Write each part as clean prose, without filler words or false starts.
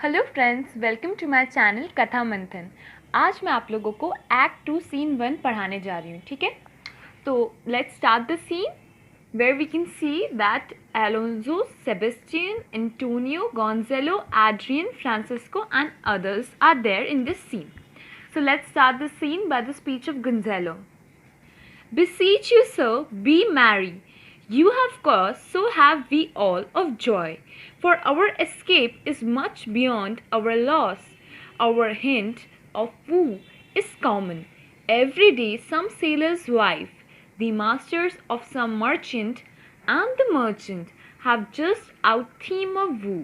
Hello friends, welcome to my channel Katha Manthan. आज मैं आप लोगों को एक्ट 2 सीन 1 पढ़ाने जा रही हूँ, ठीक है। तो let's start the scene where we can see that Alonso, Sebastian, Antonio, Gonzalo, Adrian, Francisco and others are there in this scene. So let's start the scene by the speech of Gonzalo. Beseech you, sir, be merry. You have cause, so have we all, of joy. For our escape is much beyond our loss. Our hint of woe is common. Every day some sailor's wife, the masters of some merchant, and the merchant have just out theme of woo.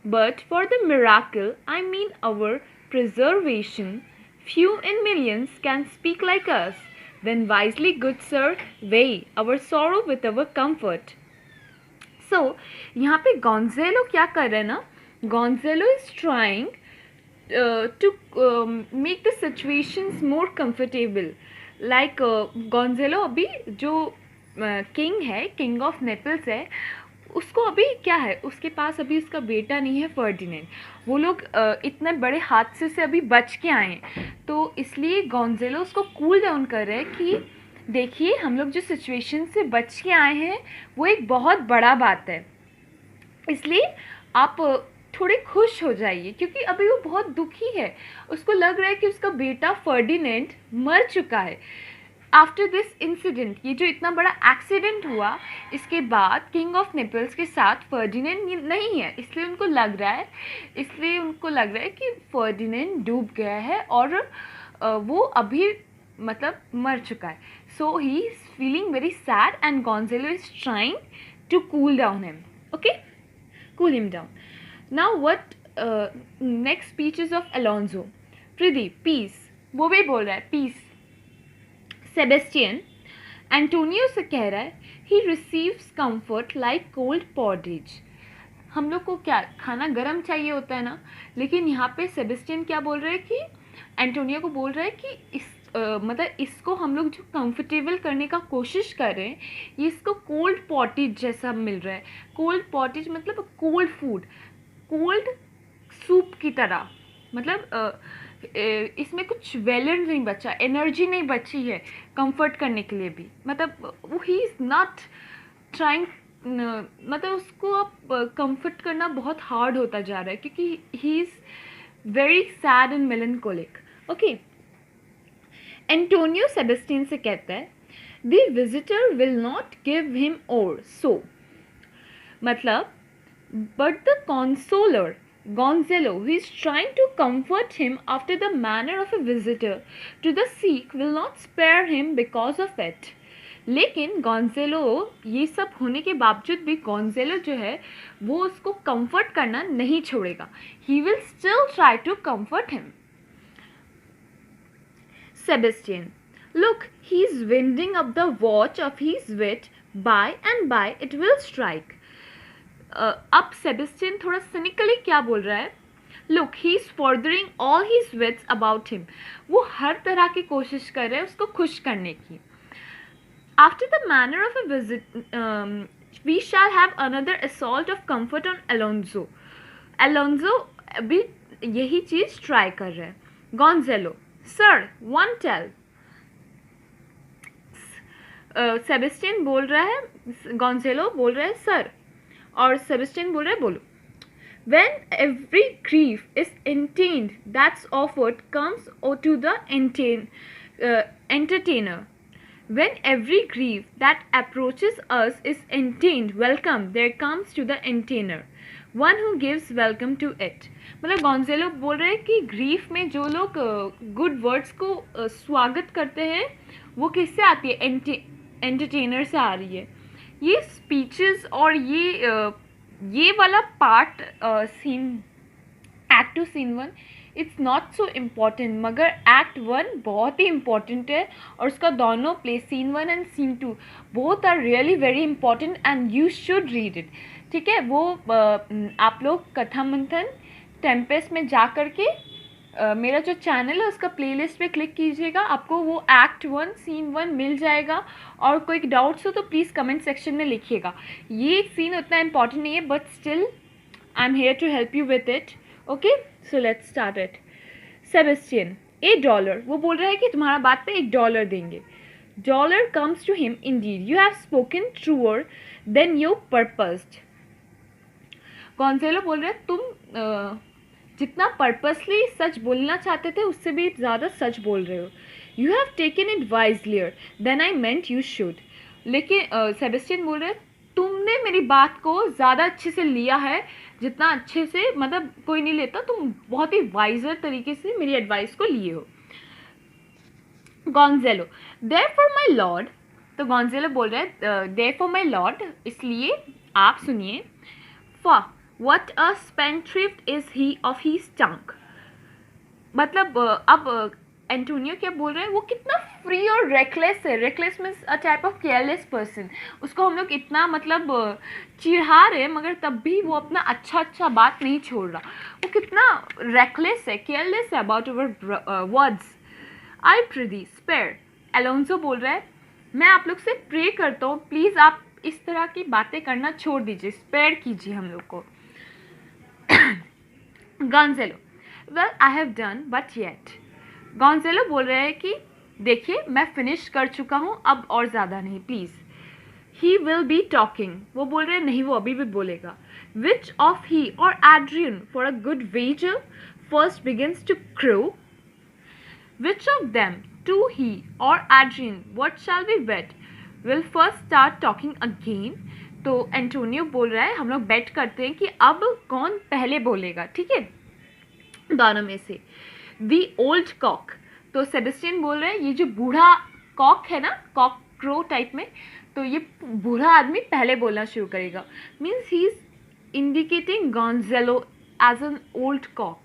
But for the miracle, I mean our preservation, few in millions can speak like us. Then wisely, good sir, weigh our sorrow with our comfort. So, यहाँ पे गॉन्जेलो क्या कर रहा है ना, Gonzalo is trying to make the situations more comfortable. Like Gonzalo अभी जो king है, किंग ऑफ नेपल्स है, उसको अभी क्या है, उसके पास अभी उसका बेटा नहीं है फर्डिनेंड। वो लोग इतने बड़े हादसे से अभी बच के आए हैं, तो इसलिए गॉन्जेलो उसको कूल डाउन कर रहे हैं कि देखिए हम लोग जो सिचुएशन से बच के आए हैं वो एक बहुत बड़ा बात है, इसलिए आप थोड़े खुश हो जाइए, क्योंकि अभी वो बहुत दुखी है। उसको लग रहा है कि उसका बेटा फर्डिनेंड मर चुका है। आफ्टर दिस इंसिडेंट, ये जो इतना बड़ा एक्सीडेंट हुआ, इसके बाद किंग ऑफ नेपल्स के साथ फर्डिनेंड नहीं है, इसलिए उनको लग रहा है कि फर्डिनेंड डूब गया है और वो अभी मतलब मर चुका है। So he is feeling very sad and Gonzalo is trying to cool down him, okay, cool him down. Now what next speech is of Alonso. Prithvi, peace. वो भी बोल रहा है peace. Sebastian, Antonio से कह रहा है he receives comfort like cold porridge. हम लोग को क्या खाना गर्म चाहिए होता है ना, लेकिन यहाँ पे सेबेस्टियन क्या बोल रहा है कि एंटोनियो को बोल रहा है कि इस मतलब इसको हम लोग जो कंफर्टेबल करने का कोशिश कर रहे हैं, ये इसको कोल्ड पॉटेज जैसा मिल रहा है। कोल्ड पॉटेज मतलब कोल्ड फूड, कोल्ड सूप की तरह, मतलब इसमें कुछ वैलेंस नहीं बचा, एनर्जी नहीं बची है कंफर्ट करने के लिए भी। मतलब वो ही इज़ नॉट ट्राइंग, मतलब उसको अब कंफर्ट करना बहुत हार्ड होता जा रहा है, क्योंकि he is very sad and melancholic, okay. Antonio Sebastian से कहता है the visitor will not give him o'er so, मतलब but the consoler Gonzalo, who is trying to comfort him after the manner of a visitor to the sick, will not spare him because of it. लेकिन गॉन्जेलो, ये सब होने के बावजूद भी गॉन्जेलो जो है वो उसको कंफर्ट करना नहीं छोड़ेगा। He will still try to comfort him. Sebastian, look, he is winding up the watch of his wit. By and by it will strike. अब सेबेस्टियन थोड़ा सिनिकली क्या बोल रहा है, look he is furthering all his wits about him. वो हर तरह की कोशिश कर रहे हैं उसको खुश करने की। After the manner of a visit we shall have another assault of comfort on Alonso. Alonso अभी यही चीज ट्राई कर रहे हैं। Gonzalo, sir one tell. Sebastian बोल रहा है, गॉन्जेलो बोल रहा है सर, और सेबेस्टियन बोल रहा है बोलो। When every grief is entertained that's offered comes to the entertainer. When every grief that approaches us is entertained, welcome there comes to the entertainer, one who gives welcome to it. मतलब गॉन्जेलो बोल रहे हैं कि grief में जो लोग good words को स्वागत करते हैं वो किससे आती है, एंटरटेनर से आ रही है। ये स्पीचेस और ये वाला part scene act 2 scene 1 it's not so important, मगर एक्ट 1 बहुत ही इम्पॉर्टेंट है, और उसका दोनों play scene 1 and scene 2 both are really very important and you should read it, ठीक है। वो आप लोग कथा मंथन टेम्पेस्ट में जा कर के मेरा जो चैनल है उसका प्लेलिस्ट पे क्लिक कीजिएगा, आपको वो एक्ट 1 सीन 1 मिल जाएगा। और कोई डाउट्स हो तो प्लीज़ कमेंट सेक्शन में लिखिएगा। ये सीन उतना इम्पॉर्टेंट नहीं है, but still I am here to help you with it, okay, so let's start it. Sebastian, $1. वो बोल रहा है कि तुम्हारा बात पे $1 देंगे. Dollar comes to him. Indeed, you have spoken truer than you purposed. गॉन्जेलो बोल रहे हैं तुम जितना पर्पसली सच बोलना चाहते थे उससे भी ज़्यादा सच बोल रहे हो. You have taken it wiselier than I meant you should. लेकिन सेबेस्टियन बोल रहे हैं तुमने मेरी बात को ज़्यादा अच्छे से लिया है जितना अच्छे से मतलब कोई नहीं लेता. तुम बहुत ही वाइजर तरीके से मेरी एडवाइस को लिए हो. गॉन्जेलो, देयरफॉर माय लॉर्ड. तो गॉन्जेलो बोल रहे हैं देयरफॉर माय लॉर्ड, इसलिए आप सुनिए. For what a spendthrift is he of his tongue. मतलब अब एंटोनियो क्या बोल रहे हैं, वो कितना फ्री और रेकलेस है. Reckless means a type of careless person. उसको हम लोग इतना मतलब चिढ़ा रहे हैं मगर तब भी वो अपना अच्छा बात नहीं छोड़ रहा. वो कितना रेकलेस है, केयरलेस है about our words. I prithee spare. Alonso बोल रहा है मैं आप लोग से प्रे करता हूँ प्लीज़ आप इस तरह की बातें करना छोड़ दीजिए, स्पेयर कीजिए हम लोग को. Gonzalo, well I have done but yet. Gonzalo बोल रहे हैं कि देखिए मैं फिनिश कर चुका हूँ, अब और ज़्यादा नहीं please. He will be talking. वो बोल रहे हैं नहीं वो अभी भी बोलेगा. विच ऑफ ही और Adrian for a good wager first begins to crow. Which of them, to he or Adrian, what shall we bet, will first start talking again? तो एंटोनियो बोल रहा है हम लोग बेट करते हैं कि अब कौन पहले बोलेगा, ठीक है, दोनों में से. The old cock. तो सेबेस्टियन बोल रहा है ये जो बूढ़ा कॉक है ना, कॉक क्रो टाइप में, तो ये बूढ़ा आदमी पहले बोलना शुरू करेगा. Means he is indicating Gonzalo as an old cock.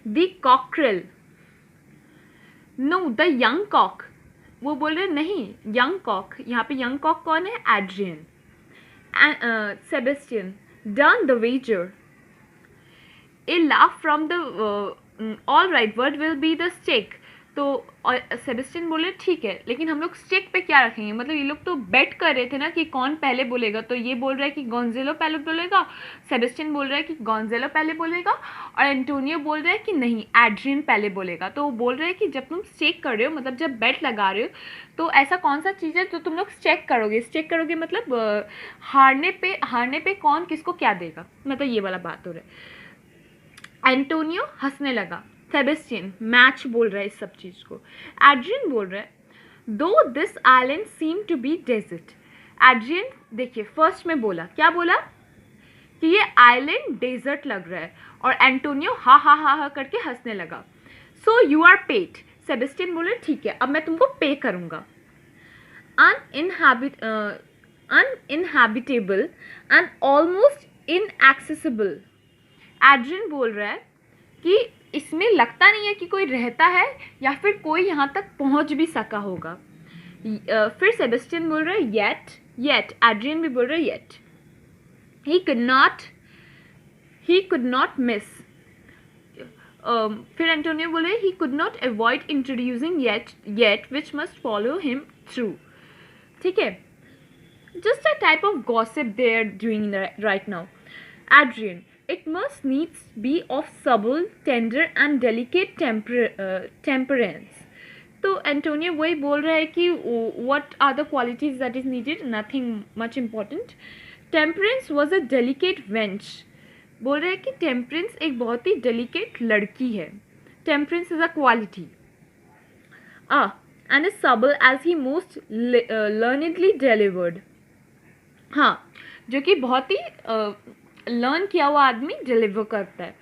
The cockerel. No, the young cock. वो बोल रहे नहीं young cock. यहाँ पे young cock कौन है? Adrian. Sebastian. Done the wager. A laugh from the all right. What will be the stake? तो Sebastian बोले ठीक है लेकिन हम लोग स्टेक पे क्या रखेंगे. मतलब ये लोग तो बेट कर रहे थे ना कि कौन पहले बोलेगा. तो ये बोल रहा है कि गॉन्जेलो पहले बोलेगा, सेबेस्टियन बोल रहा है कि गॉन्जेलो पहले बोलेगा और एंटोनियो बोल रहा है कि नहीं एड्रियन पहले बोलेगा. तो वो बोल रहे हैं कि जब तुम स्टेक कर रहे हो मतलब जब बेट लगा रहे हो तो ऐसा कौन सा चीज़ है जो तुम लोग स्टेक करोगे मतलब हारने पे कौन किसको क्या देगा, मतलब ये वाला बात हो रहा है. एंटोनियो हंसने लगा. सेबेस्टियन मैच बोल रहा है इस सब चीज़ को. एड्रियन बोल रहा है though this island seem to be desert. Adrian देखिए फर्स्ट में बोला क्या बोला कि ये आइलैंड डेजर्ट लग रहा है और एंटोनियो हा हा हा हा करके हंसने लगा. So you are paid. Sebastian बोले ठीक है अब मैं तुमको पे करूँगा. uninhabitable and almost inaccessible. Adrian बोल रहा है कि इसमें लगता नहीं है कि कोई रहता है या फिर कोई यहाँ तक पहुँच भी सका होगा. फिर सेबेस्टियन बोल रहा है येट. एड्रियन भी बोल रहा है yet. he could not miss. फिर एंटोनियो बोले he could not avoid introducing yet which must follow him through. ठीक है, just a type of gossip they are doing right now. Adrian, it must needs be of subtle, tender and delicate temperance. तो Antonio वही बोल रहा है कि what are the qualities that is needed, nothing much important. Temperance was a delicate wench. बोल रहा है कि टेम्परेंस एक बहुत ही डेलिकेट लड़की है. Temperance is a quality. And is सबल एज ही मोस्ट लर्निडली डिलीवर्ड. हाँ, जो कि बहुत ही लर्न किया हुआ आदमी डिलीवर करता है.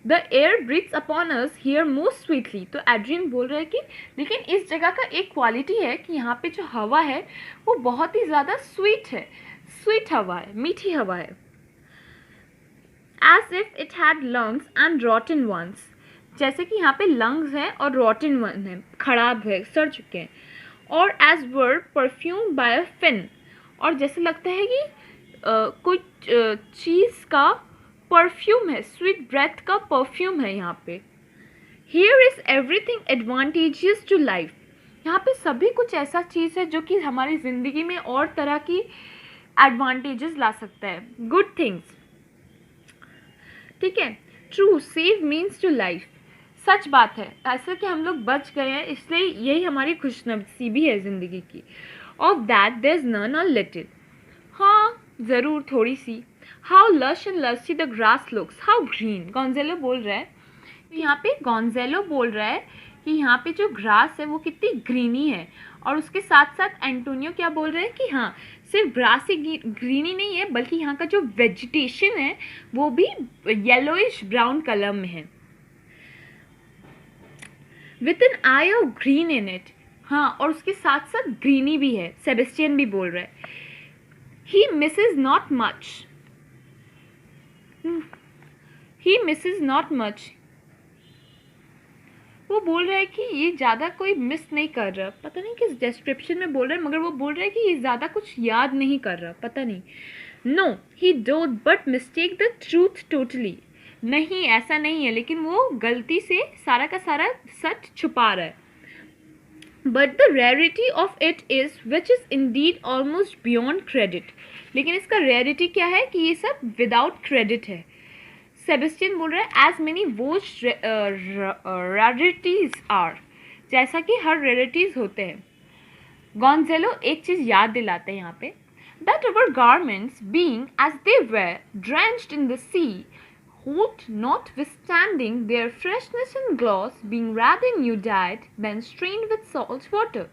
The air breathes upon us here most sweetly. तो एड्रियन बोल रहा है कि लेकिन इस जगह का एक क्वालिटी है कि यहाँ पे जो हवा है वो बहुत ही ज़्यादा स्वीट है. स्वीट हवा है, मीठी हवा है. As if it had lungs and rotten ones. जैसे कि यहाँ पे lungs है और rotten one है, खराब है, सड़ चुके हैं. और as were perfumed by a fin. और जैसे लगता है कि कुछ चीज़ का परफ्यूम है, स्वीट ब्रेथ का परफ्यूम है यहाँ पे. Here is everything advantageous to life. यहाँ पे सभी कुछ ऐसा चीज़ है जो कि हमारी ज़िंदगी में और तरह की एडवांटेजेस ला सकता है. Good things. ठीक है। True, save means to life, सच बात है, ऐसा कि हम लोग बच गए हैं इसलिए यही हमारी खुशनसीबी है ज़िंदगी की। Of that there is none or little, हाँ ज़रूर थोड़ी सी। How lush and lusty the grass looks, how green, Gonzalo बोल रहा है, यहाँ पे गोंजेलो बोल रहा है कि यहाँ पे जो ग्रास है वो कितनी ग्रीनी है, और उसके साथ साथ एंटोनियो क्या बोल रहे हैं कि हाँ सिर्फ ग्रास ही ग्रीनी नहीं है बल्कि यहाँ का जो वेजिटेशन है वो भी येलोइश ब्राउन कलर में है, with an I of green in it, हाँ और उसके साथ साथ ग्रीनी भी है। सेबेस्टियन भी बोल रहा है he misses not much, he misses not much, वो बोल रहा है कि ये ज़्यादा कोई मिस नहीं कर रहा, पता नहीं किस डिस्क्रिप्शन में बोल रहा है, मगर वो बोल रहा है कि ये ज़्यादा कुछ याद नहीं कर रहा, पता नहीं। No he don't but mistake the truth totally, नहीं ऐसा नहीं है, लेकिन वो गलती से सारा का सारा सच छुपा रहा है। But the rarity of it is which is Indeed almost beyond credit, लेकिन इसका रेयरिटी क्या है कि ये सब विदाउट क्रेडिट है। सेबेस्टियन बोल रहा है एज मेनी वोज रेरिटीज आर, जैसा कि हर रेरिटीज होते हैं। गोंजेलो एक चीज़ याद दिलाते हैं यहाँ पे, that our garments being as they were drenched in the sea hold notwithstanding their freshness and gloss being rather nudized than stained with salt water।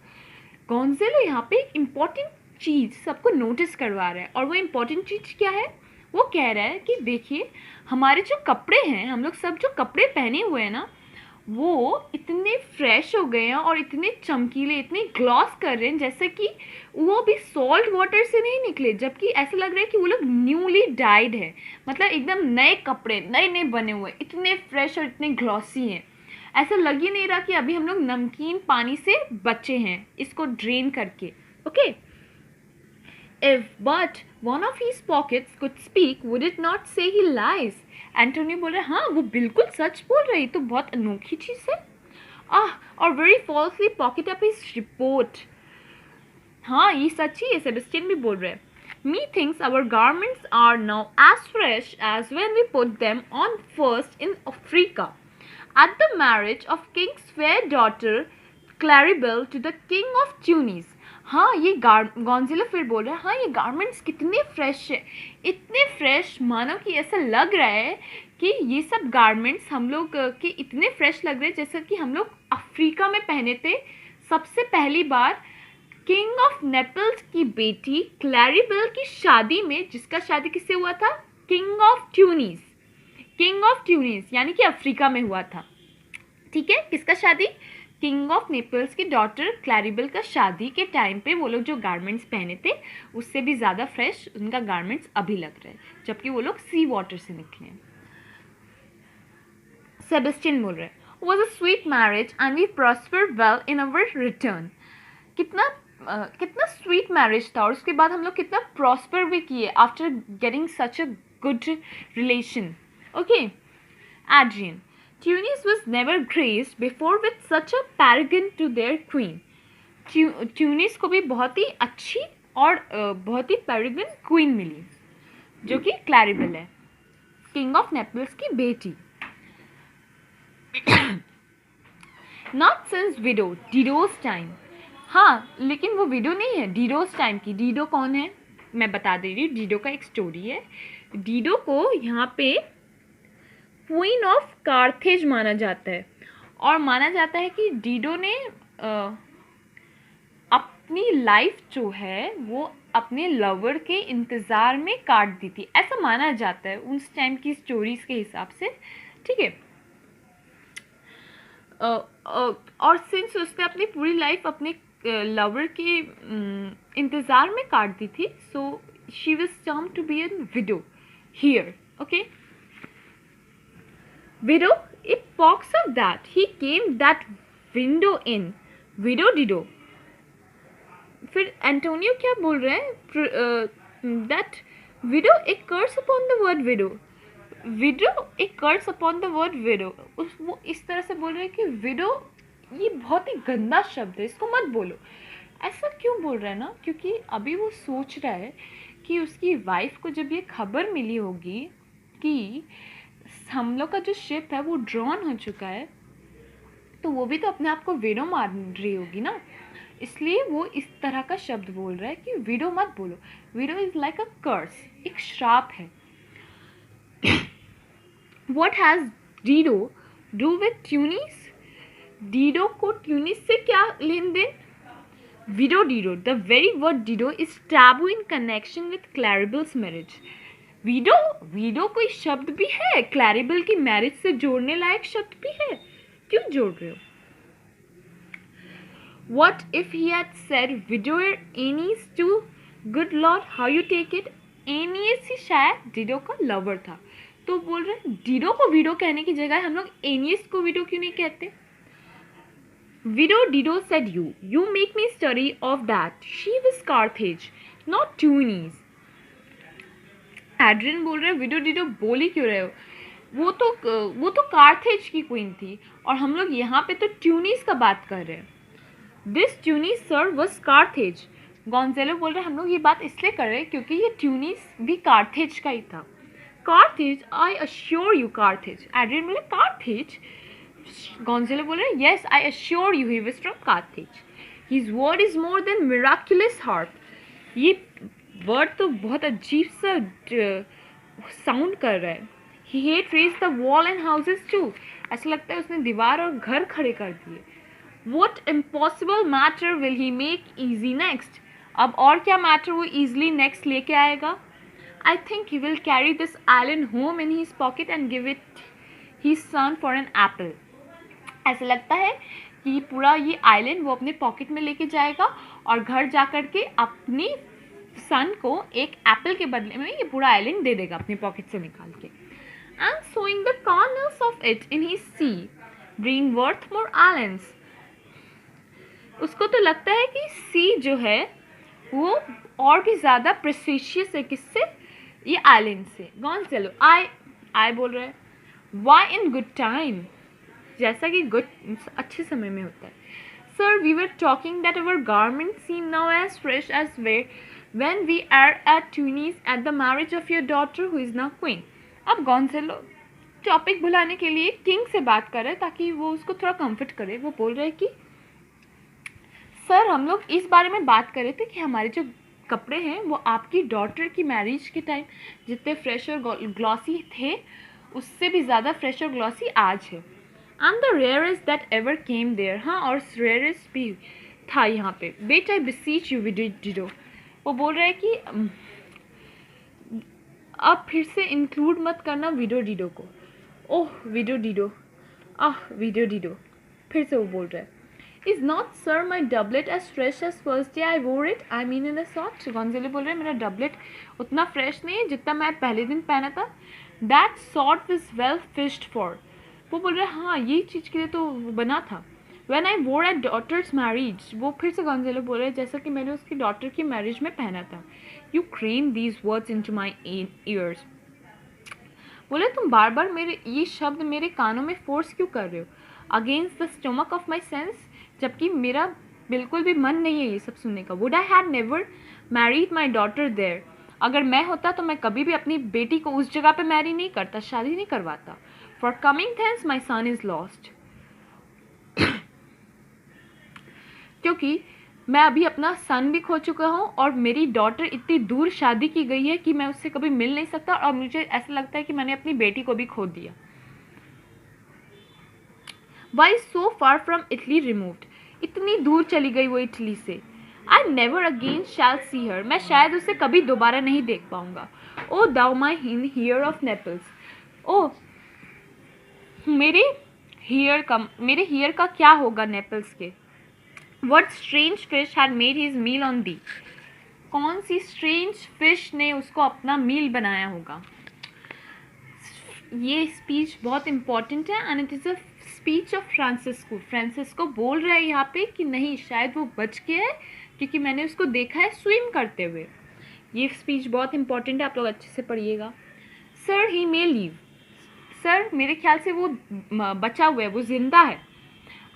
गोंजेलो यहाँ पे एक इम्पॉर्टेंट चीज़ सबको नोटिस करवा रहा है, और वो इम्पॉर्टेंट चीज़ क्या है, वो कह रहा है कि देखिए हमारे जो कपड़े हैं, हम लोग सब जो कपड़े पहने हुए हैं ना, वो इतने फ्रेश हो गए हैं और इतने चमकीले, इतने ग्लॉस कर रहे हैं जैसे कि वो भी सॉल्ट वाटर से नहीं निकले, जबकि ऐसा लग रहा है कि वो लोग न्यूली डाइड है, मतलब एकदम नए कपड़े नए नए बने हुए, इतने फ्रेश और इतने ग्लॉसी हैं। ऐसा लग ही नहीं रहा कि अभी हम लोग नमकीन पानी से बचे हैं इसको ड्रेन करके। Okay, If but one of his pockets could speak, would it not say he lies? Antonio बोल रहा है हाँ वो बिल्कुल सच बोल रही, तो बहुत अनोखी चीज़ है। और very falsely pocket up his report, हाँ ये सच ही है। सेबेस्टियन भी बोल रहे हैं methinks our garments are now as fresh as when we put them on first in Africa at the marriage of king's fair daughter Claribel to the king of Tunis। हाँ ये गोंजेलो फिर बोल रहा है हाँ ये गारमेंट्स कितने फ्रेश है, इतने फ्रेश मानो कि ऐसा लग रहा है कि ये सब गारमेंट्स हम लोग के इतने फ्रेश लग रहे हैं जैसे कि हम लोग अफ्रीका में पहने थे सबसे पहली बार किंग ऑफ नेपल्स की बेटी क्लैरिबेल की शादी में, जिसका शादी किससे हुआ था, king of Tunis, king of Tunis यानी कि अफ्रीका में हुआ था। ठीक है, किसका शादी, किंग ऑफ नेपल्स की डॉटर क्लैरिबेल का शादी के टाइम पे वो लोग जो गारमेंट्स पहने थे उससे भी ज़्यादा फ्रेश उनका गारमेंट्स अभी लग रहे हैं, जबकि वो लोग सी वाटर से निकले हैं। सेबेस्टियन बोल रहे हैं was a sweet marriage and we prosper well in our return, कितना स्वीट मैरिज था और उसके बाद हम लोग कितना प्रॉस्पर भी किए after getting such a good relation. Okay, Adrian Tunis was never graced before with such a paragon to their queen। Tunis को भी बहुत ही अच्छी और बहुत ही पैरागन क्वीन मिली जो कि क्लैरिबेल है, किंग ऑफ नेपल्स की बेटी। नॉट सिंस विडो डिडोस टाइम, हाँ लेकिन वो विडो नहीं है, डिडोस टाइम की। डिडो कौन है मैं बता दे रही हूँ, डिडो का एक स्टोरी है। डिडो को यहाँ पे क्वीन ऑफ कार्थेज माना जाता है, और माना जाता है कि डिडो ने अपनी लाइफ जो है वो अपने लवर के इंतज़ार में काट दी थी, ऐसा माना जाता है उस टाइम की स्टोरीज के हिसाब से। ठीक है, और सिंस उसने अपनी पूरी लाइफ अपने लवर के इंतज़ार में काट दी थी, so she was termed to be an widow here. Okay, widow, it pox of that he came that window in, widow dido। फिर एंटोनियो क्या बोल रहे हैं, that widow a curse upon the word widow, widow a curse upon the word widow। वो इस तरह से बोल रहे हैं कि widow ये बहुत ही गंदा शब्द है, इसको मत बोलो। ऐसा क्यों बोल रहा है ना, क्योंकि अभी वो सोच रहा है कि उसकी वाइफ को जब ये खबर मिली होगी कि हम लोग का जो शिप है वो ड्रॉन हो चुका है, तो वो भी तो अपने आप को विडो मार रही होगी ना, इसलिए वो इस तरह का शब्द बोल रहा है कि विडो मत बोलो. विडो इज लाइक अ कर्स, एक श्राप है. What has Dido do with Tunis? Dido को ट्यूनिस से क्या लेन then? Widow Dido. The very word Dido is taboo in connection with Claribel's marriage. Widow कोई शब्द भी है, क्लैरिबल की मैरिज से जोड़ने लायक शब्द भी है, क्यों जोड़ रहे हो? What if he had said widower Aeneas to good lord, how you take it? Aeneas ही शायद डिडो का लवर था, तो बोल रहे डिडो को विडो कहने की जगह हम लोग एनियस को विडो क्यों नहीं कहते? Widow Dido said you make me study of that. She was Carthage, not Tunis. Adrian बोल रहे विडो डिडो बोल ही क्यों रहे हो? वो तो कार्थेज की क्वीन थी, और हम लोग यहाँ पे तो ट्यूनिस का बात कर रहे हैं. This Tunis sir was Carthage. Gonzalo बोल रहे हम लोग ये बात इसलिए कर रहे हैं क्योंकि ये ट्यूनिस भी कार्थेज का ही था. Carthage, I assure you Carthage. Adrian बोले कार्थेज. Gonzalo बोल रहे yes, I assure you he was from Carthage. His word is more than miraculous harp. ये वर्ड तो बहुत अजीब सा साउंड कर रहा है. He had raised the wall and houses too. ऐसा लगता है उसने दीवार और घर खड़े कर दिए. What impossible matter will he make easy next? अब और क्या मैटर वो easily next लेके आएगा? I think he will carry this island home in his pocket and give it his son for an apple. ऐसा लगता है कि पूरा ये आइलैंड वो अपने पॉकेट में लेके जाएगा और घर जा कर के अपनी सन को एक एप्पल के बदले में ये पूरा आइलैंड दे देगा अपने पॉकेट से निकाल के. And sowing the corners of it in his sea bring worth more islands. उसको तो लगता है कि सी जो है वो और भी ज़्यादा प्रेसिशियस है. किससे? ये आइलैंड से. गॉन्जेलो आई बोल रहे हैं वाई इन गुड टाइम, जैसा कि गुड अच्छे समय में होता है. Sir we were talking that our garment seem now as fresh as when we are at Tunis at the marriage of your daughter who is now queen. अब Gonzalo topic भुलाने के लिए किंग से बात कर रहे हैं ताकि वो उसको थोड़ा कंफर्ट करे. वो बोल रहे हैं कि सर हम लोग इस बारे में बात कर रहे थे कि हमारे जो कपड़े हैं वो आपकी डॉटर की मैरिज के टाइम जितने फ्रेश और ग्लॉसी थे उससे भी ज़्यादा फ्रेश और ग्लॉसी आज है. And the rarest that ever came there. हाँ, और rarest भी था यहाँ पे. Wait, I beseech you, Dido. वो बोल रहा है कि अब फिर से इंक्लूड मत करना विडो डिडो को. ओह विडो डिडो, विडो डिडो. फिर से वो बोल रहा है Is not sir my doublet as fresh as first day I wore it? I mean in a sort. गॉन्जेलो बोल रहे हैं मेरा डबलेट उतना फ्रेश नहीं है जितना मैं पहले दिन पहना था. That sort was well fished for. वो बोल रहे हाँ ये चीज़ के लिए तो बना था. When I wore at daughter's marriage, वो फिर से गॉन्जेलो बोल रहे जैसा कि मैंने उसकी डॉटर की मैरिज में पहना था. You cram these words into my ears. बोले तुम बार बार मेरे ये शब्द मेरे कानों में फोर्स क्यों कर रहे हो? Against the stomach of my sense, जबकि मेरा बिल्कुल भी मन नहीं है ये सब सुनने का. Would I had never married my daughter there? अगर मैं होता तो मैं कभी भी अपनी बेटी को उस जगह पे मैरी नहीं करता, शादी नहीं करवाता. For coming thence my son is lost. क्योंकि मैं अभी अपना सन भी खो चुका हूँ और मेरी डॉटर इतनी दूर शादी की गई है कि मैं उससे कभी मिल नहीं सकता और मुझे ऐसा लगता है कि मैंने अपनी बेटी को भी खो दिया. Why so far from Italy removed? इतनी दूर चली गई वो इटली से. I never again shall see her. मैं शायद उसे कभी दोबारा नहीं देख पाऊंगा. Oh thou my heir of Naples. Oh मेरे हियर का क्या होगा नेपल्स के. What strange fish had made his meal on thee? कौन सी स्ट्रेंज फिश ने उसको अपना मील बनाया होगा. ये स्पीच बहुत इम्पॉर्टेंट है and it is a speech of Francisco. Francisco बोल रहा है यहाँ पे कि नहीं शायद वो बच गया है क्योंकि मैंने उसको देखा है स्विम करते हुए. ये स्पीच बहुत इंपॉर्टेंट है, आप लोग अच्छे से पढ़िएगा. सर ही मे लीव. सर मेरे ख्याल से वो बचा हुआ है, वो जिंदा है.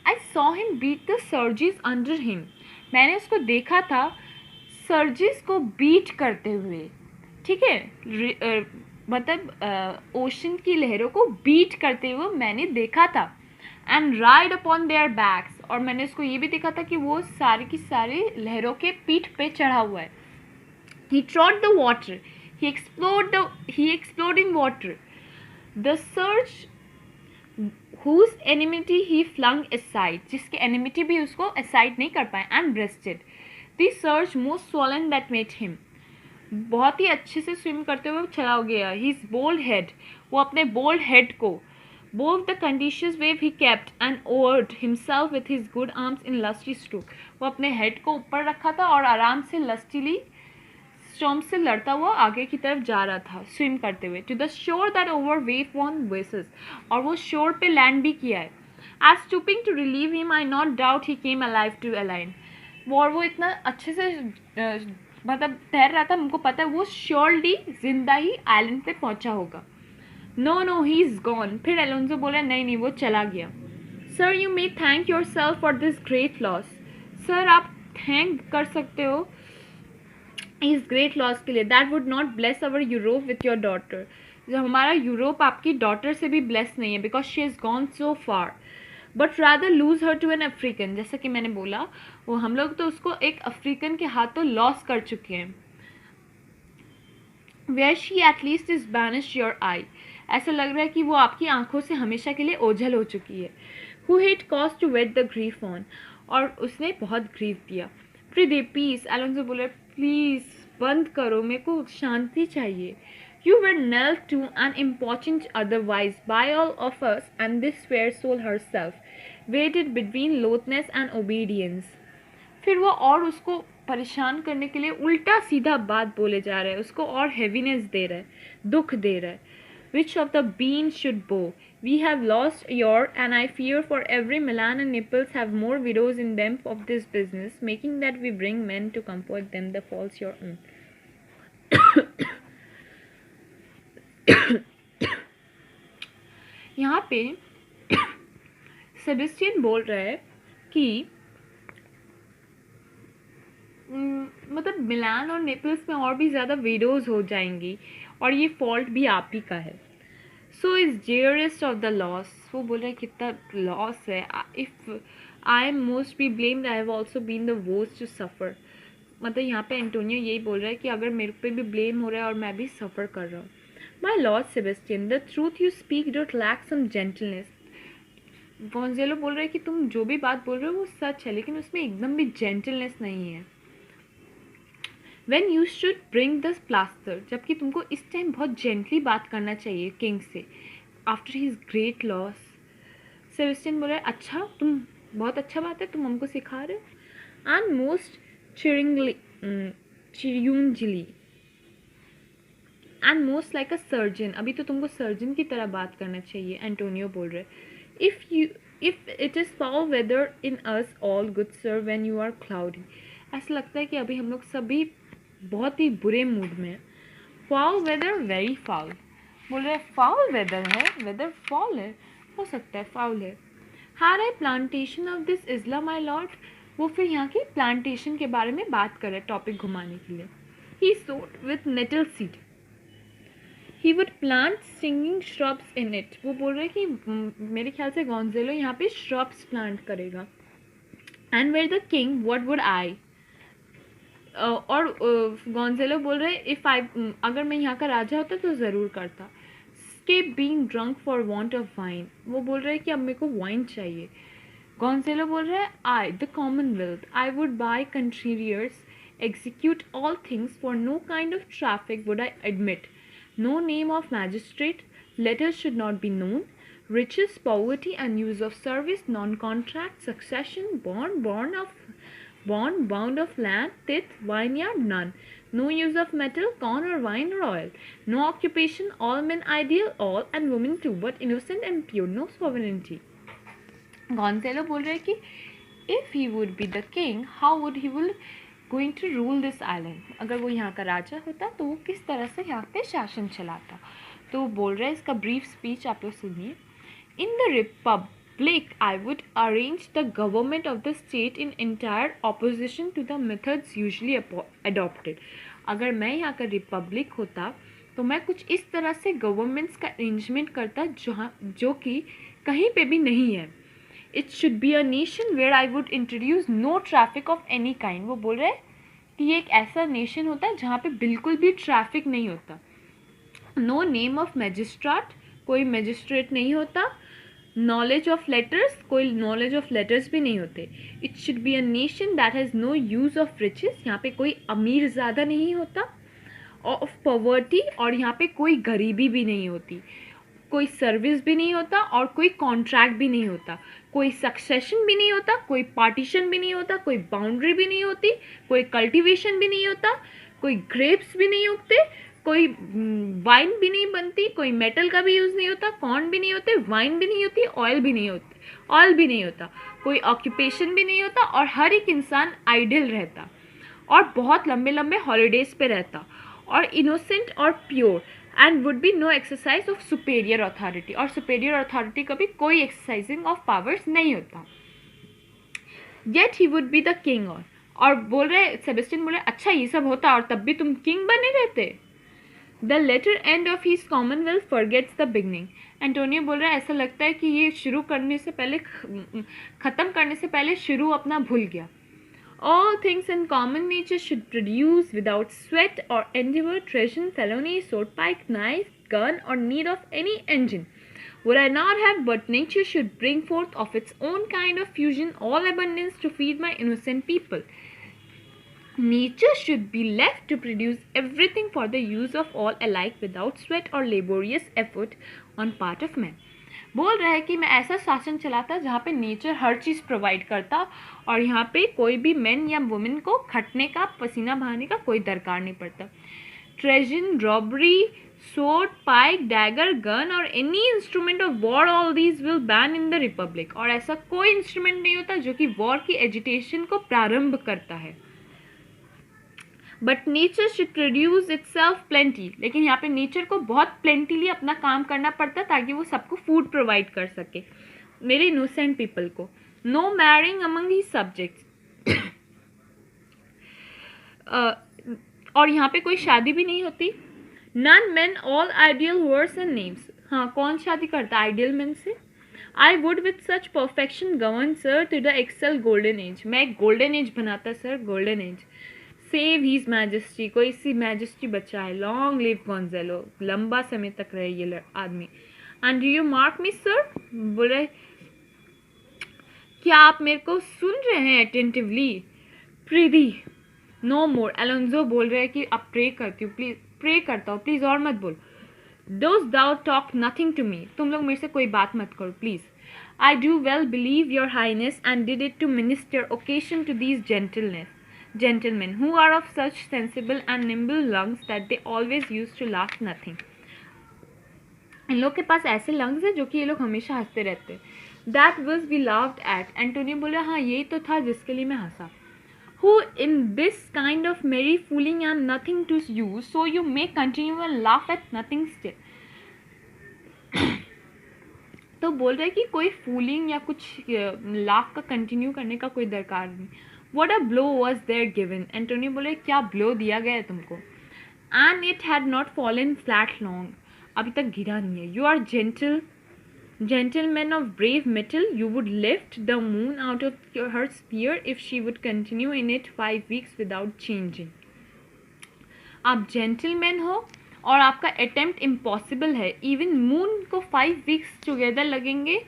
I saw him beat the surges under him. मैंने उसको देखा था सर्जिस को बीट करते हुए. ठीक है, मतलब ओशन की लहरों को बीट करते हुए मैंने देखा था, and ride upon their backs, और मैंने उसको ये भी देखा था कि वो सारी की सारी लहरों के पीठ पे चढ़ा हुआ है. He trod the water, he explored in water. The surge whose enmity he flung aside, जिसके enmity भी उसको aside नहीं कर पाए, and breasted the surge most swollen that met him. बहुत ही अच्छे से स्विम करते हुए चला गया. His bold head, वो अपने bold head को, both the contagious wave he kept and oared himself with his good arms in lusty stroke. वो अपने head को ऊपर रखा था और आराम से lustily स्टॉर्म से लड़ता हुआ आगे की तरफ जा रहा था स्विम करते हुए. To the shore that over wave worn bases, और वो शोर पे लैंड भी किया है. As stooping to relieve him I not doubt he came alive to align. और वो इतना अच्छे से मतलब तैर रहा था, हमको पता है वो श्योरली जिंदा ही आइलैंड पे पहुंचा होगा. No no he is gone. फिर एलोन्सो बोला नहीं नहीं वो चला गया. Sir you may thank yourself for this great loss. Sir आप थैंक कर सकते हो इस ग्रेट लॉस के लिए. That would not bless our Europe with your daughter. जो हमारा यूरोप आपकी डॉटर से भी ब्लेस नहीं है, because she is gone so far, but rather lose her to an African. जैसा कि मैंने बोला, वो हम लोग तो उसको एक अफ्रीकन के हाथों लॉस कर चुके हैं. Where she at least is banish your eye. ऐसा लग रहा है कि वो आपकी आंखों से हमेशा के लिए ओझल हो चुकी है. Who hath cause to wet the grief on, और उसने बहुत ग्रीफ दिया. Prithee peace. एलोन्सो बोले प्लीज़ बंद करो, मेरे को शांति चाहिए. You were nailed to an important otherwise by all of us, and this fair soul herself waited between lothness and obedience. फिर वो और उसको परेशान करने के लिए उल्टा सीधा बात बोले जा रहा है, उसको और हेवीनेस दे रहा है, दुख दे रहा है. Which of the beans should bow? We have lost your, and I fear for every Milan and Naples have more widows in them of this business, making that we bring men to comfort them the false your own. यहाँ पे Sebastian बोल रहा है कि मतलब मिलान और Naples में और भी ज़्यादा विडोज़ हो जाएंगी, और ये फॉल्ट भी आप ही का है. So is dearest of the loss. वो बोल रहे हैं कितना लॉस है. If I am most be blamed I have also been the worst to suffer. मतलब यहाँ पे एंटोनियो यही बोल रहा है कि अगर मेरे पे भी ब्लेम हो रहा है और मैं भी सफ़र कर रहा हूँ. My lord Sebastian, the truth you speak don't lack some gentleness. Gonzalo बोल रहा है कि तुम जो भी बात बोल रहे हो वो सच है, लेकिन उसमें एकदम भी जेंटलनेस नहीं है. When you should bring this plaster, जबकि तुमको इस टाइम बहुत जेंटली बात करना चाहिए किंग से after his great loss. Sebastian बोल रहा है अच्छा, तुम बहुत अच्छा बात है, तुम हमको सिखा रहे हो. And most chirurgeonly and most like a surgeon. अभी तो तुमको सर्जन की तरह बात करना चाहिए, एंटोनियो बोल रहे. If it is foul weather in us all good sir when you are cloudy. ऐसा लगता है कि अभी हम लोग सभी बहुत ही बुरे मूड में है. Foul weather, very foul. बोल रहे फाउल वेदर है, वेदर फाउल है, हो सकता है फाउल है. Had I plantation of this isle my lord. वो फिर यहाँ की प्लांटेशन के बारे में बात कर रहे टॉपिक घुमाने के लिए. He sowed with nettle seed. He would plant singing shrubs in it. वो बोल रहे कि मेरे ख्याल से गोंजेलो यहाँ पे श्रब्स प्लांट करेगा. And were the king what would I. और गोंजेलो बोल रहे इफ़ आई, अगर मैं यहाँ का राजा होता तो ज़रूर करता. Scape being drunk for want of wine. वो बोल रहे कि अब मेरे को वाइन चाहिए. गोंजेलो बोल रहे I the commonwealth I would by contraries execute all things for no kind of traffic would I admit. No name of magistrate, letters should not be known, riches, poverty and use of service, non-contract, succession, bound of land, tithe, vineyard, none. No use of metal, corn or wine or oil. No occupation, all men ideal, all and women too, but innocent and pure. No sovereignty. Gonzalo बोल रहे कि if he would be the king, how would he will going to rule this island. अगर वो यहाँ का राजा होता तो वो किस तरह से यहाँ पे शासन चलाता. तो वो बोल रहे हैं, इसका ब्रीफ स्पीच आप लोग सुनिए. In the republic I would arrange the government of the state in entire opposition to the methods usually adopted. अगर मैं यहाँ का रिपब्लिक होता तो मैं कुछ इस तरह से गवर्नमेंट्स का अरेंजमेंट करता जो कि कहीं पे भी नहीं है. It should be a nation where I would introduce no traffic of any kind. वो बोल रहे हैं कि ये एक ऐसा नेशन होता है जहाँ पे बिल्कुल भी ट्रैफिक नहीं होता. नो नेम ऑफ मैजिस्ट्रेट, कोई मैजिस्ट्रेट नहीं होता. नॉलेज ऑफ लेटर्स, कोई नॉलेज ऑफ लेटर्स भी नहीं होते. It should be a nation that has no use of riches, यहाँ पे कोई अमीर ज़्यादा नहीं होता. ऑफ पॉवर्टी, और यहाँ पे कोई गरीबी भी नहीं होती. कोई सर्विस भी नहीं होता और कोई कॉन्ट्रैक्ट भी नहीं होता. कोई सक्सेशन भी नहीं होता, कोई पार्टीशन भी नहीं होता, कोई बाउंड्री भी नहीं होती, कोई कल्टीवेशन भी नहीं होता, कोई ग्रेप्स भी नहीं उगते, कोई वाइन भी नहीं बनती, कोई मेटल का भी यूज़ नहीं होता, कॉर्न भी नहीं होते, वाइन भी नहीं होती, ऑयल भी नहीं होता, कोई ऑक्यूपेशन भी नहीं होता, और हर एक इंसान आइडल रहता और बहुत लंबे लंबे हॉलीडेज़ पे रहता, और इनोसेंट और pure, and would be no exercise of superior authority, और सुपेरियर अथॉरिटी का भी कोई एक्सरसाइजिंग ऑफ पावर्स नहीं होता. Yet he would be the king. और बोल रहे सेबेस्टियन, बोले अच्छा ये सब होता और तब भी तुम किंग बने रहते. The latter end of his commonwealth forgets the beginning. Antonio बोल रहा है ऐसा लगता है कि ये शुरू करने से पहले, ख़त्म करने से पहले शुरू अपना भूल गया. All things in common nature should produce without sweat or endeavor, treason, felony, sword, pike, knife, gun, or need of any engine. Would I not have, but nature should bring forth of its own kind of fusion all abundance to feed my innocent people. Nature should be left to produce everything for the use of all alike without sweat or laborious effort on part of man. बोल रहा है कि मैं ऐसा शासन चलाता जहाँ पे नेचर हर चीज़ प्रोवाइड करता और यहाँ पे कोई भी मैन या वुमेन को खटने का, पसीना बहाने का कोई दरकार नहीं पड़ता. Treason, robbery, sword, pike, dagger, gun और any instrument of war, all these will ban in the republic. और ऐसा कोई इंस्ट्रूमेंट नहीं होता जो कि वॉर की एजिटेशन को प्रारंभ करता है. But nature should produce itself plenty. लेकिन यहाँ पे नेचर को बहुत प्लेंटीली अपना काम करना पड़ता है ताकि वो सबको फूड प्रोवाइड कर सके, मेरे इनोसेंट पीपल को. No marrying among he subjects. और यहाँ पे कोई शादी भी नहीं होती. None men all ideal words and names. हाँ, कौन शादी करता आइडियल मैन से. I would with such perfection govern sir to the excel golden age. मैं एक गोल्डन एज बनाता sir, golden age. Save his majesty. कोई सी मैजेस्टी बचा है. Long live Gonzalo. लंबा समय तक रहे ये आदमी. And do you mark me sir. बोले क्या आप मेरे को सुन रहे हैं अटेंटिवली. प्रीति. नो मोर. एलोन्जो बोल रहे हैं कि अब प्रे करती हूँ, प्लीज प्रे करता हूँ, प्लीज और मत बोल. Does thou talk nothing to me. तुम लोग मेरे से कोई बात मत करो please. I do well believe your highness and did it to minister occasion to these gentlemen who are of such sensible and nimble lungs that they always used to laugh nothing. इन लोग के पास ऐसे lungs है जो कि ये लोग हमेशा हंसते रहते हैं. That was we laughed at. Antonio बोला हाँ यही तो था जिसके लिए मैं हंसा. Who in this kind of merry fooling and nothing to you, so you may continue and laugh at nothing still. तो बोल रहे कि कोई फूलिंग या कुछ लाफ का कंटिन्यू करने का कोई दरकार नहीं. What a blow was there given. Antonio बोले क्या ब्लो दिया गया है तुमको. And it had not fallen flat long. अभी तक गिरा नहीं है. You are gentlemen of brave metal. You would lift the moon out of her sphere if she would continue in it 5 weeks without changing. आप gentleman हो और आपका attempt impossible है. इवन मून को 5 weeks टुगेदर लगेंगे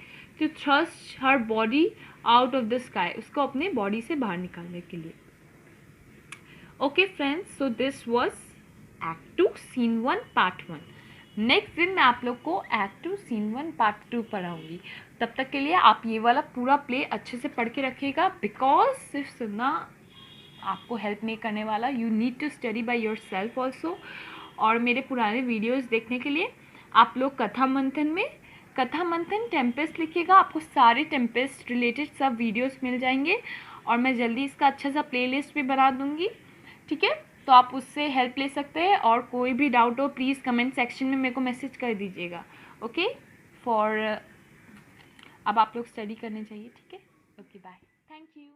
to thrust her body out of the sky, उसको अपने body से बाहर निकालने के लिए. Okay friends, so this was act 2 scene 1 part 1. Next दिन मैं आप लोग को एक्ट 2 सीन 1 पार्ट 2 पढ़ाऊँगी. तब तक के लिए आप ये वाला पूरा प्ले अच्छे से पढ़ के रखिएगा, बिकॉज सिर्फ सुनना आपको हेल्प नहीं करने वाला. You need to study by yourself also. और मेरे पुराने वीडियोज़ देखने के लिए आप लोग कथा मंथन टेम्पेस्ट लिखिएगा, आपको सारे टेम्पेस्ट रिलेटेड सब वीडियोस मिल जाएंगे. और मैं जल्दी इसका अच्छा सा प्लेलिस्ट भी बना दूंगी. ठीक है, तो आप उससे हेल्प ले सकते हैं. और कोई भी डाउट हो प्लीज़ कमेंट सेक्शन में मेरे को मैसेज कर दीजिएगा. ओके, अब आप लोग स्टडी करने चाहिए. ठीक है, ओके बाय, थैंक यू.